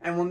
And when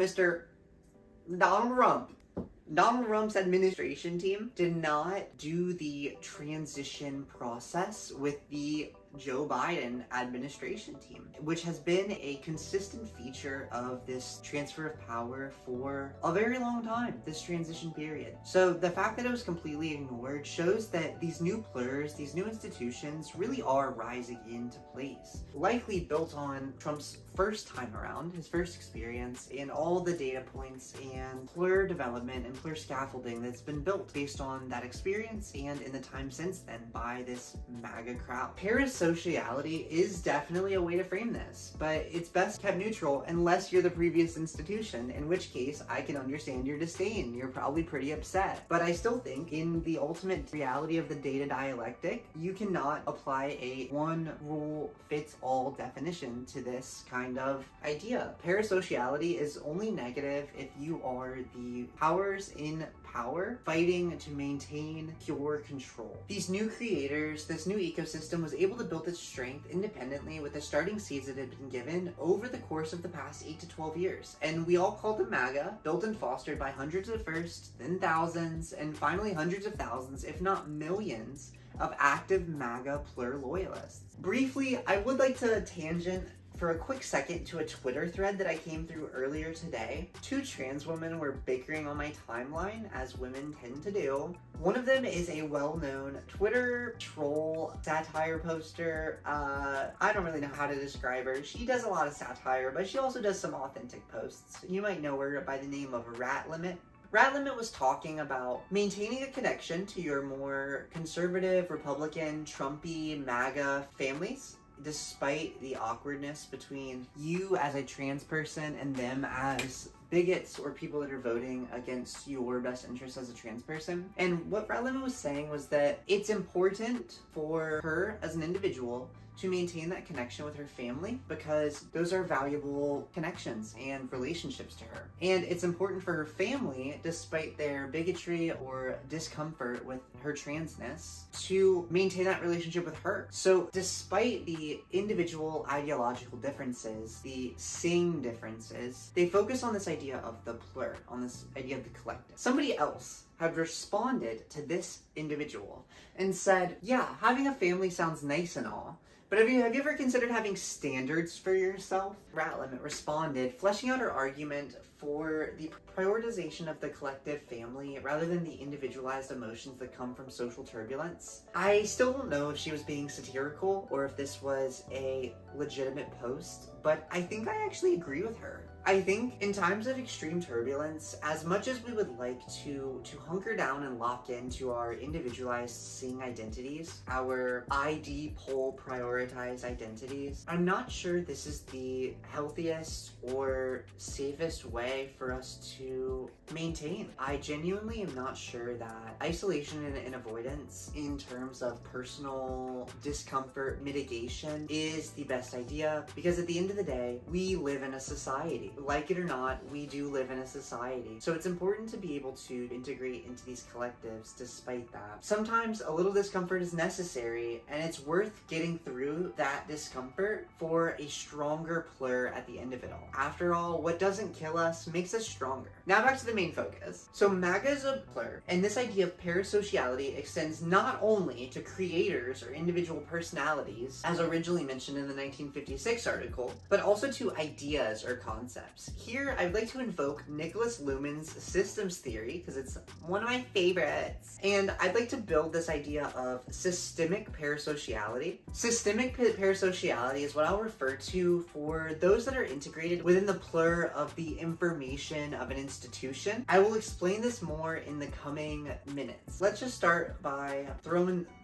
Donald Trump's administration team did not do the transition process with the Joe Biden administration team, which has been a consistent feature of this transfer of power for a very long time, this transition period. So the fact that it was completely ignored shows that these new plurs, these new institutions really are rising into place, likely built on Trump's first time around, his first experience, and all the data points and plur development and plur scaffolding that's been built based on that experience and in the time since then by this MAGA crowd. Parasociality is definitely a way to frame this, but it's best kept neutral unless you're the previous institution, in which case I can understand your disdain. You're probably pretty upset. But I still think in the ultimate reality of the data dialectic, you cannot apply a one rule fits all definition to this kind of idea. Parasociality is only negative if you are the powers in power fighting to maintain pure control. These new creators, this new ecosystem was able to build its strength independently with the starting seeds that had been given over the course of the past 8 to 12 years. And we all called them MAGA, built and fostered by hundreds at first, then thousands, and finally hundreds of thousands, if not millions, of active MAGA plur loyalists. Briefly, I would like to tangent for a quick second to a Twitter thread that I came through earlier today. 2 trans women were bickering on my timeline, as women tend to do. One of them is a well-known Twitter troll, satire poster. I don't really know how to describe her. She does a lot of satire, but she also does some authentic posts. You might know her by the name of Rat Limit. Rat Limit was talking about maintaining a connection to your more conservative, Republican, Trumpy, MAGA families, despite the awkwardness between you as a trans person and them as bigots or people that are voting against your best interests as a trans person. And what Rat Limit was saying was that it's important for her as an individual to maintain that connection with her family because those are valuable connections and relationships to her. And it's important for her family, despite their bigotry or discomfort with her transness, to maintain that relationship with her. So despite the individual ideological differences, the same differences, they focus on this idea of the plur, on this idea of the collective. Somebody else had responded to this individual and said, yeah, having a family sounds nice and all, but have you ever considered having standards for yourself? Rat Limit responded, fleshing out her argument for the prioritization of the collective family rather than the individualized emotions that come from social turbulence. I still don't know if she was being satirical or if this was a legitimate post, but I think I actually agree with her. I think in times of extreme turbulence, as much as we would like to hunker down and lock into our individualized seeing identities, our ID poll prioritized identities, I'm not sure this is the healthiest or safest way for us to maintain. I genuinely am not sure that isolation and avoidance in terms of personal discomfort mitigation is the best idea, because at the end of the day, we live in a society. Like it or not, we do live in a society. So it's important to be able to integrate into these collectives despite that. Sometimes a little discomfort is necessary, and it's worth getting through that discomfort for a stronger plur at the end of it all. After all, what doesn't kill us makes us stronger. Now back to the main focus. So MAGA is a plur, and this idea of parasociality extends not only to creators or individual personalities, as originally mentioned in the 1956 article, but also to ideas or concepts. Here, I'd like to invoke Nicholas Luhmann's systems theory, because it's one of my favorites, and I'd like to build this idea of systemic parasociality. Systemic parasociality is what I'll refer to for those that are integrated within the plur of the information of an institution. I will explain this more in the coming minutes. Let's just start by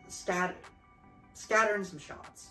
scattering some shots.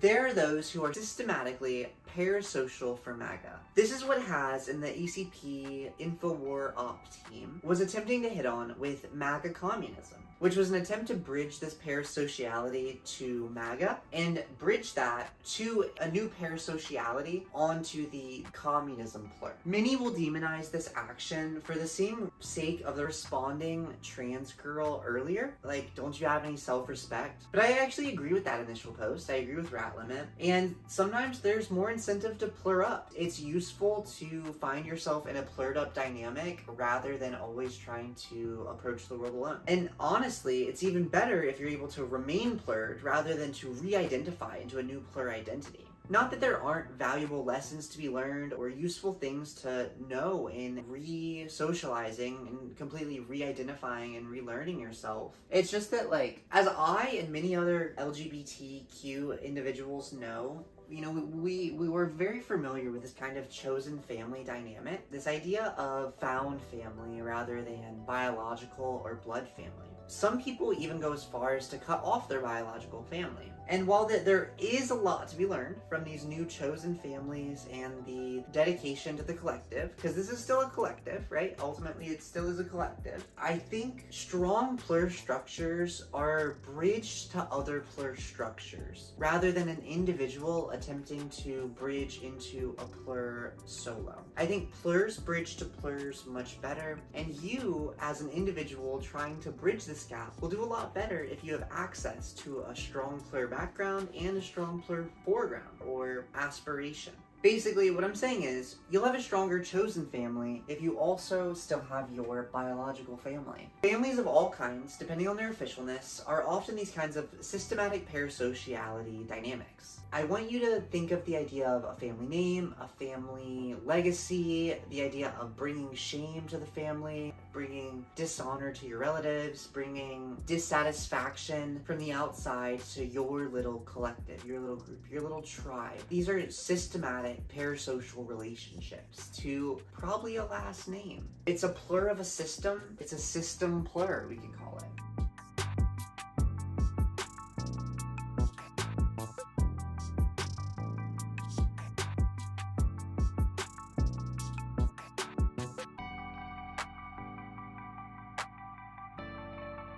There are those who are systematically parasocial for MAGA. This is what Has in the ECP Infowar Op team was attempting to hit on with MAGA communism, which was an attempt to bridge this parasociality to MAGA and bridge that to a new parasociality onto the communism plur. Many will demonize this action for the same sake of the responding trans girl earlier, like, don't you have any self-respect? But I actually agree with that initial post. I agree with Rat Limit, and sometimes there's more incentive to plur up. It's useful to find yourself in a plurred up dynamic rather than always trying to approach the world alone. And honestly, it's even better if you're able to remain plurred rather than to re-identify into a new plur identity. Not that there aren't valuable lessons to be learned or useful things to know in re-socializing and completely re-identifying and relearning yourself. It's just that, like, as I and many other LGBTQ individuals know, you know, we were very familiar with this kind of chosen family dynamic, this idea of found family rather than biological or blood family. Some people even go as far as to cut off their biological family. And while there is a lot to be learned from these new chosen families and the dedication to the collective, because this is still a collective, right? Ultimately, it still is a collective. I think strong plur structures are bridged to other plur structures, rather than an individual attempting to bridge into a plur solo. I think plurs bridge to plurs much better, and you, as an individual trying to bridge this gap, will do a lot better if you have access to a strong plur background and a strong plur foreground or aspiration. Basically, what I'm saying is, you'll have a stronger chosen family if you also still have your biological family. Families of all kinds, depending on their officialness, are often these kinds of systematic parasociality dynamics. I want you to think of the idea of a family name, a family legacy, the idea of bringing shame to the family, bringing dishonor to your relatives, bringing dissatisfaction from the outside to your little collective, your little group, your little tribe. These are systematic parasocial relationships to probably a last name. It's a plur of a system. It's a system plur, we can call it.